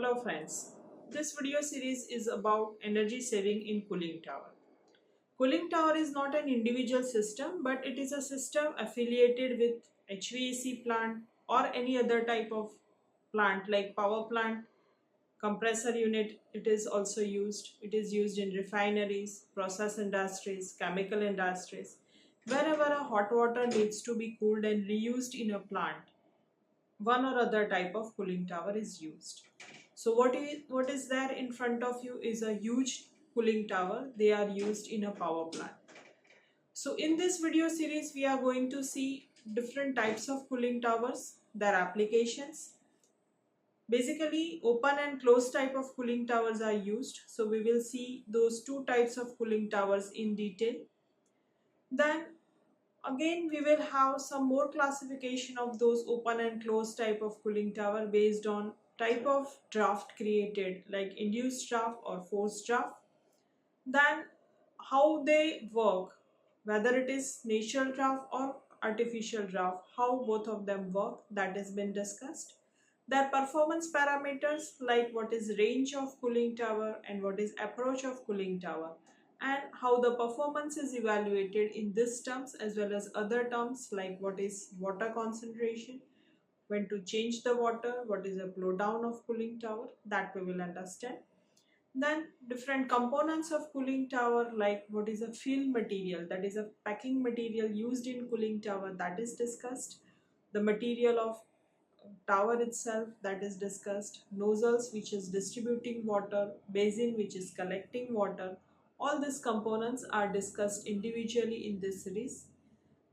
Hello friends, this video series is about energy saving in cooling tower. Cooling tower is not an individual system, but it is a system affiliated with HVAC plant or any other type of plant like power plant, compressor unit. It is also used. It is used in refineries, process industries, chemical industries. Wherever a hot water needs to be cooled and reused in a plant, one or other type of cooling tower is used. So what is there in front of you is a huge cooling tower. They are used in a power plant. So in this video series we are going to see different types of cooling towers, their applications. Basically open and closed type of cooling towers are used. So we will see those two types of cooling towers in detail. Then again, we will have some more classification of those open and closed type of cooling tower based on type of draft created, like induced draft or forced draft. Then how they work, whether it is natural draft or artificial draft, how both of them work, that has been discussed. Their performance parameters, like what is range of cooling tower and what is approach of cooling tower, and how the performance is evaluated in this terms as well as other terms like what is water concentration, when to change the water, what is a blowdown of cooling tower, that we will understand. Then different components of cooling tower, like what is a fill material, that is a packing material used in cooling tower, that is discussed. The material of tower itself, that is discussed. Nozzles, which is distributing water, basin, which is collecting water. All these components are discussed individually in this series.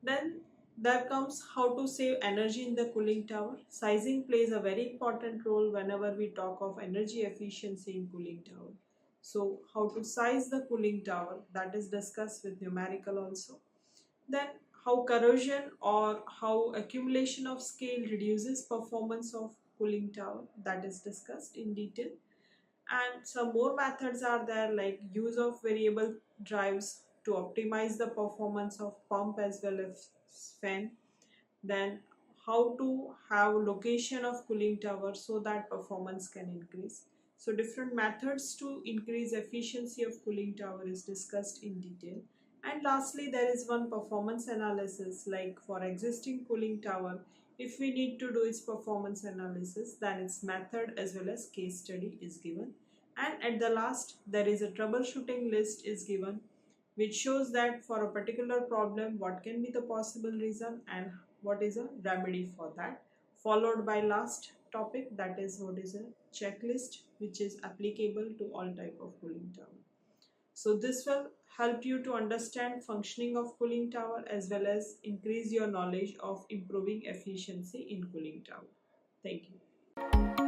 Then there comes how to save energy in the cooling tower. Sizing plays a very important role whenever we talk of energy efficiency in cooling tower. So how to size the cooling tower, that is discussed with numerical also. Then how corrosion or how accumulation of scale reduces performance of cooling tower, that is discussed in detail. And some more methods are there, like use of variable drives to optimize the performance of pump as well as fan. Then how to have location of cooling tower so that performance can increase. So different methods to increase efficiency of cooling tower is discussed in detail. And lastly, there is one performance analysis, like for existing cooling tower, if we need to do its performance analysis, then its method as well as case study is given. And at the last, there is a troubleshooting list is given, which shows that for a particular problem, what can be the possible reason and what is a remedy for that. Followed by last topic, that is what is a checklist, which is applicable to all type of cooling tower. So this will help you to understand functioning of cooling tower as well as increase your knowledge of improving efficiency in cooling tower. Thank you.